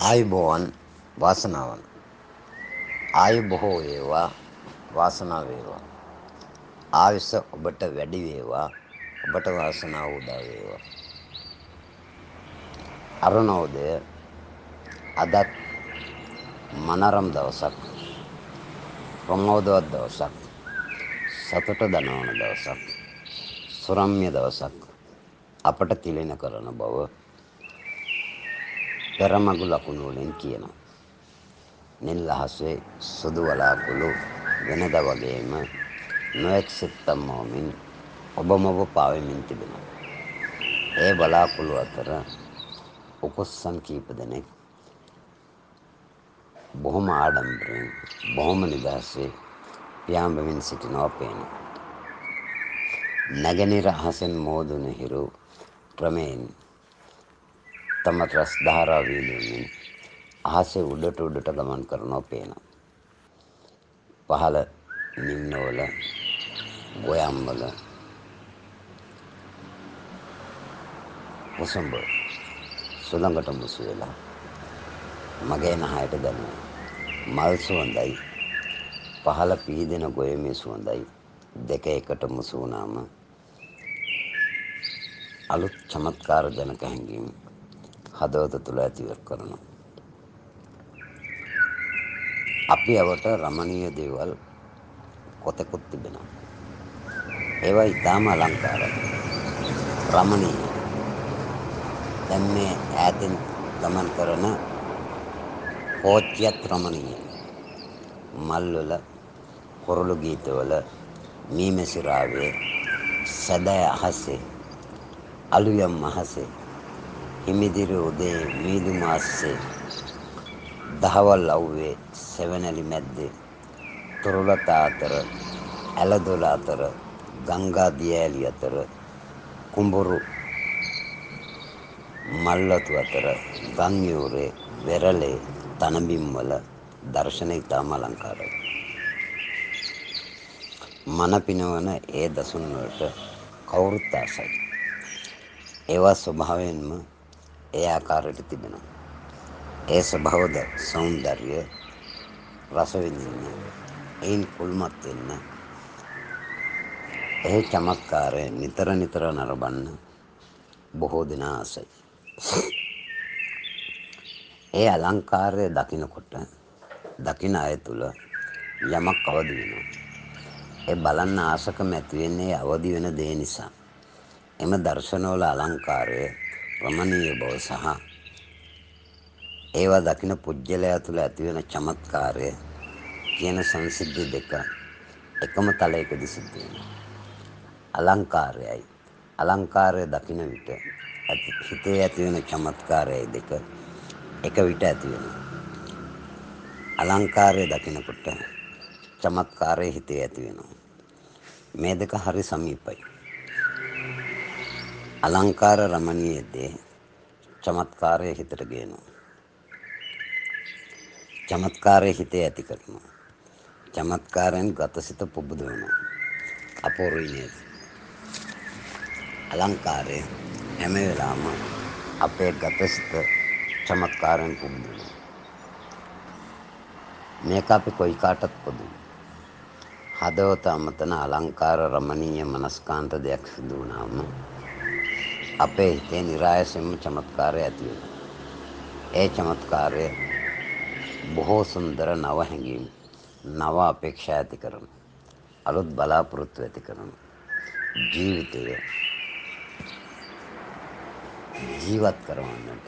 ආයුබෝවන් වාසනාවන් ආයු බොහෝ වේවා වාසනාව වේවා ආයුෂ ඔබට වැඩි වේවා ඔබට වාසනාව උදා වේවා අරුණෝදය අදත් මනරම් දවසක් ප්‍රමෝදවත් දවසක් සතුට දනවන දවසක් සුරම්‍ය දවසක් අපට තිලෙන කරන බව පෙරමගු ලකුණු වලින් කියනවා. නිල් අහසේ සුදු වලාකුළු වෙනද වගේම නොඑක් සිත්තම් මොමින් ඔබ පාවෙමින් තිබෙනවා. ඒ බලාකුළු අතර උකුස්සන් කීප දෙනෙක් බොහොම ආඩම්බරයෙන් බොහොම නිදහසේ පියාඹමින් සිටිනවා පේනවා. නැගෙනහිර අහසෙන් මෝදුන හිරු ක්‍රමයෙන් තම රස් ධාරා වීලෙමින් අහසේ උඩට ගමන් කරනවා පේනවා. පහළ නිම්නවල ගොයම්වල මුසුඹ සුළඟට මුසු වෙලා මගේ නහයට දැනෙන මල් සුවඳයි පහළ පීදෙන ගොයමේ සුවඳයි දෙක එකට මුසු වුණාම අලුත් චමත්කාර ජනක හැඟීම් හදවත තුළ ඇතිවර කරනවා. අපි අවට රමණීය දේවල් කොතෙකුත් තිබෙනවා. ඒවා ඉතාම අලංකාරයි. රමණීය. දැන් මේ ඈතින් ගමන් කරන කෝච්චියත් රමණීය. මල්වල, කොරළු ගීතවල, මීමැසිරාවේ, සැදෑ අහසේ, අලුයම් අහසේ, හිමිදිරි උදේ මීදු මාස්සේ, දහවල් අව්වේ සෙවණැලි මැද්දේ, තුරුලතා අතර, ඇලදොල අතර, ගංගා දියඇලි අතර, කුඹුරු මල්වතු අතර, ගංයූරේ, වෙරළේ, තනබිම්වල දර්ශන ඉතාම අලංකාරයි. මන පිනවන ඒ දසුන් වලට කවුරුත් ආසයි. ඒවා ස්වභාවයෙන්ම ඒ ආකාරයට තිබෙනවා. ඒ ස්වභාවද සෞන්දර්ය රස විඳින්න, එයින් කුල්මත් වෙන්න, ඒ චමත්කාරය නිතර නරඹන්න බොහෝ දෙනා ආසයි. ඒ අලංකාරය දකිනකොට දකින අය තුළ යමක් අවදි වෙනවා. ඒ බලන්න ආසකම ඇති වෙන්නේ අවදි වෙන දේ නිසා. එම දර්ශනවල අලංකාරය රමණීය බව සහ ඒවා දකින පුජ්‍යලයා තුළ ඇතිවෙන චමත්කාරය කියන සංසිද්ධි දෙක එකම තලයකදී සිද්ධ වෙනවා. අලංකාරයයි අලංකාරය දකින විට හිතේ ඇතිවෙන චමත්කාරයයි දෙක එක විට ඇති වෙනවා. අලංකාරය දකිනකොට චමත්කාරය හිතේ ඇති වෙනවා. මේ දෙක හරි සමීපයි. අලංකාර රමණීය දේ චමත්කාරය හිතට ගේනවා. චමත්කාරය හිතේ ඇති කරනවා. චමත්කාරයෙන් ගතසිත පුබුදවනවා. අපූර්වයි නේද? අලංකාරය හැම වෙලාවම අපේ ගතසිත චමත්කාරයෙන් පුබුදවනවා. මේක අපි කොයි කාටත් පොදුයි. හදවත අමතන අලංකාර රමණීය මනස්කාන්ත දෙයක් සිදු වුණාම අපේ හිතේ නිරායසෙන්ම චමත්කාරය ඇති වෙනවා. ඒ චමත්කාරය බොහෝ සුන්දර නව හැඟීම්, නව අපේක්ෂා ඇති කරන, අලුත් බලාපොරොත්තු ඇති කරන, ජීවිතය ජීවත් කරවන්නට,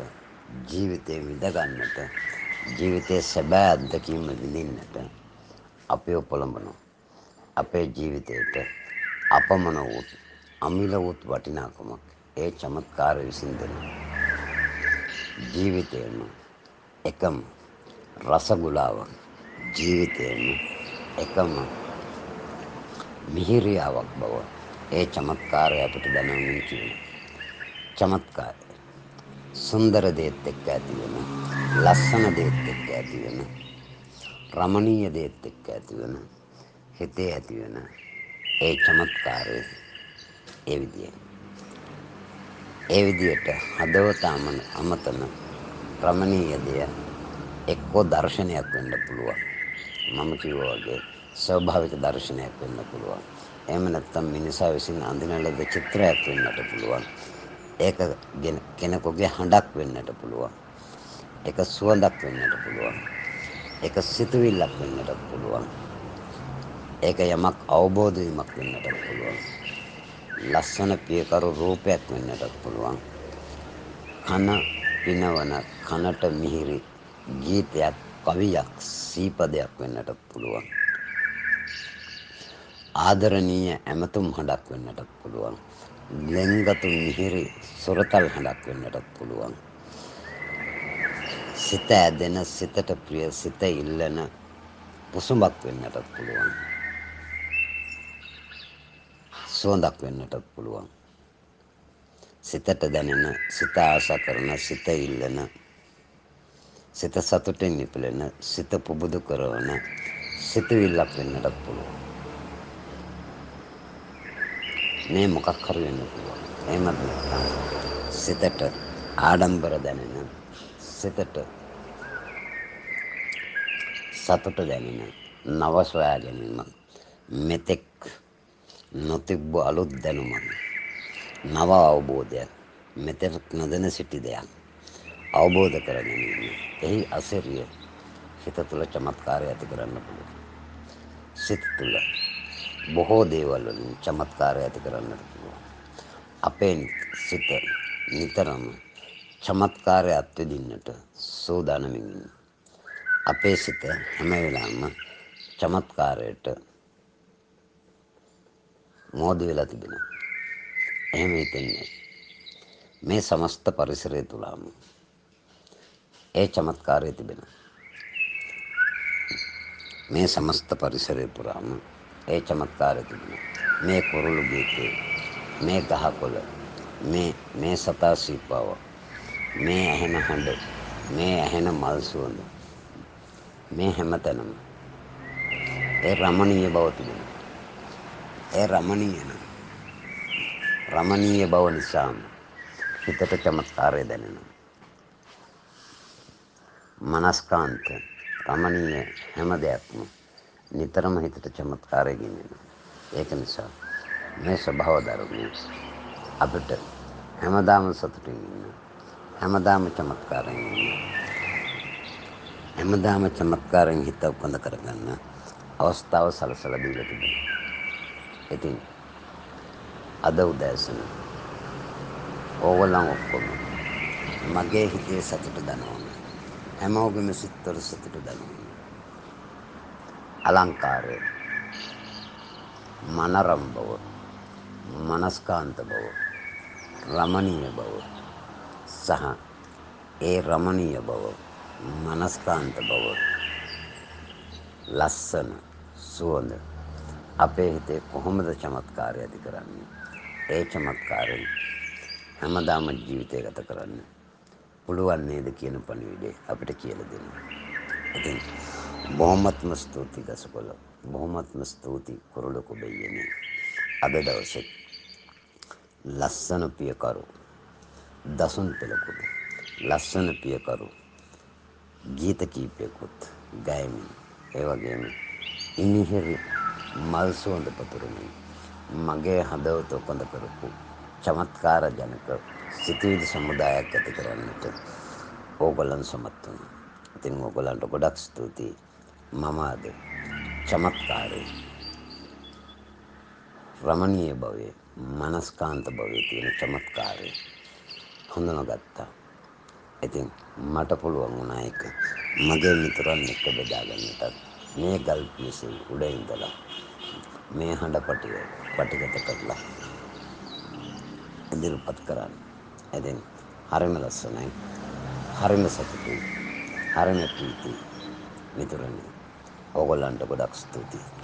ජීවිතය විඳගන්නට, ජීවිතයේ සැබෑ අත්දැකීම විඳින්නට අපිව පොළඹනවා. අපේ ජීවිතයට අපමණ වූත් අමිල වූත් වටිනාකමක් ඒ චමත්කාරය විසින් දෙනවා. ජීවිතයම එකම රසගුලාවක්, ජීවිතයම එකම මිහිරියාවක් බව ඒ චමත්කාරය අපට දැනවමින් කියනවා. චමත්කාරය සුන්දර දේත් එක්ක ඇතිවෙන, ලස්සන දේත් එක්ක ඇතිවෙන, රමණීය දේත් එක්ක ඇතිවෙන, හිතේ ඇතිවෙන ඒ චමත්කාරය ඒ විදියයි. ඒ විදියට හදවත අමතන රමණීය දෙය එක්කෝ දර්ශනයක් වෙන්න පුළුවන්. මම කිව්වා වගේ ස්වභාවික දර්ශනයක් වෙන්න පුළුවන්. එහෙම නැත්නම් මිනිසා විසින් අඳින ලද චිත්‍රයක් වෙන්නට පුළුවන්. ඒක කෙනෙකුගේ හඬක් වෙන්නට පුළුවන්. ඒක සුවඳක් වෙන්නට පුළුවන්. ඒක සිතුවිල්ලක් වෙන්නට පුළුවන්. ඒක යමක් අවබෝධ වීමක් වෙන්නට පුළුවන්. ලස්සන පියකරු රූපයක් වෙන්නට පුළුවන්. කන පිනවන කනට මිහිරි ගීතයක් කවියක් සීපදයක් වෙන්නට පුළුවන්. ආදරණීය ඇමතුම් හඬක් වෙන්නට පුළුවන්. ලෙන්ගතු මිහිරි සොරතල් හඬක් වෙන්නට පුළුවන්. සිත ඇදෙන සිතට ප්‍රිය සිත ඉල්ලන පුසුඹක් වෙන්නට පුළුවන්. සුවඳක් වෙන්නට පුළුවන්. සිතට දැනෙන සිත ආශා කරන සිත ඉල්ලන සිත සතුටින් නිපලෙන සිත පුබුදු කරන සිතුවිල්ලක් වෙන්නට පුළුවන්. මේ මොකක් හරි වෙන්න පුළුවන්. එහෙමත් නැත්නම් සිතට ආඩම්බර දැනෙන සිතට සතුට දැනෙන නව සොයා ගැනීමක් මෙතෙක් නොතිබ්බ අලුත් දැනුමක් නව අවබෝධයක් මෙතෙක් නොදැන සිටි දෙයක් අවබෝධ කර ගැනීම. එහි අසිරිය සිත තුළ චමත්කාරය ඇති කරන්න පුළුවන්. සිත තුළ බොහෝ දේවල් වලින් චමත්කාරය ඇති කරන්නට පුළුවන්. අපේ සිත නිතරම චමත්කාරය අත්විඳින්නට සූදානමින් ඉන්න. අපේ සිත හැම වෙලාවෙම චමත්කාරයට මෝදු වෙලා තිබෙනවා. එහෙම හිතෙන්නේ මේ සමස්ත පරිසරය තුලම ඒ චමත්කාරය තිබෙනවා. මේ සමස්ත පරිසරය පුරාම ඒ චමත්කාරය තිබෙනවා. මේ කුරුළු ගීතේ, මේ ගහකොළ, මේ සතා සීපාව, මේ ඇහෙන හඬ, මේ ඇහෙන මල් සුවඳ, මේ හැමතැනම ඒ රමණීය බව තිබෙනවා. ඒ රමණීය බව නිසාම හිතට චමත්කාරය දැනෙනවා. මනස්කාන්ත රමණීය හැම දෙයක්ම නිතරම හිතට චමත්කාරය ගෙනෙනවා. ඒක නිසා මේ ස්වභාව ධර්මය අපිට හැමදාම සතුටින් ඉන්න, හැමදාම චමත්කාරයෙන් ඉන්න, හැමදාම චමත්කාරයෙන් හිත උපඳ කරගන්න අවස්ථාව සලසලා දීලා තිබෙනවා. ඉතින් අද උදෑසන ඕගොල්ලන් ඔක්කොම මගේ හිතේ සතුට දනවන හැමෝගෙම සිත්වල සතුට දනවන අලංකාරය මනරම් බව මනස්කාන්ත බව රමණීය බව සහ ඒ රමණීය බව මනස්කාන්ත බව ලස්සන සුවඳ අපේ හිතේ කොහොමද චමත්කාරය ඇති කරන්නේ? ඒ චමත්කාරයෙන් හැමදාම ජීවිතය ගත කරන්න පුළුවන් නේද කියන පණිවිඩය අපිට කියලා දෙනවා. ඉතින් බොහොමත්ම ස්තුතියි ගසකොළ. බොහොමත්ම ස්තුතියි කුරුළු කුබෙයියනේ. අද දවසේ ලස්සන පියකරු දසුන් පෙළකුත් ලස්සන පියකරු ගීත කීපයකුත් ගයමින් ඒ වගේම ඉනිහිරි මල් සුවඳ පතුරමින් මගේ හදවත උපඳ කරපු චමත්කාර ජනක සිතුවිලි සමුදායක් ඇති කරන්නට ඕගොල්ලන් සමත් වුණා. ඉතින් ඕගොල්ලන්ට ගොඩක් ස්තුතියි. මම අද චමත්කාරයේ රමණීය භවයේ මනස්කාන්ත භවයේ තියෙන චමත්කාරය හඳුනාගත්තා. ඉතින් මට පුළුවන් වුණා ඒක මගේ මිතුරන් එක්ක බෙදා ගන්නටත් මේ ගල් පිසේ උඩ ඉඳලා මේ හඬපටිය පටිගත කරලා ඉදිරිපත් කරන්න. ඉතින් හරිම ලස්සනයි. හරිම සතුටුයි. හරිම ප්‍රීතියි. මිතුරනි ඕගොල්ලන්ට ගොඩක් ස්තුතියි.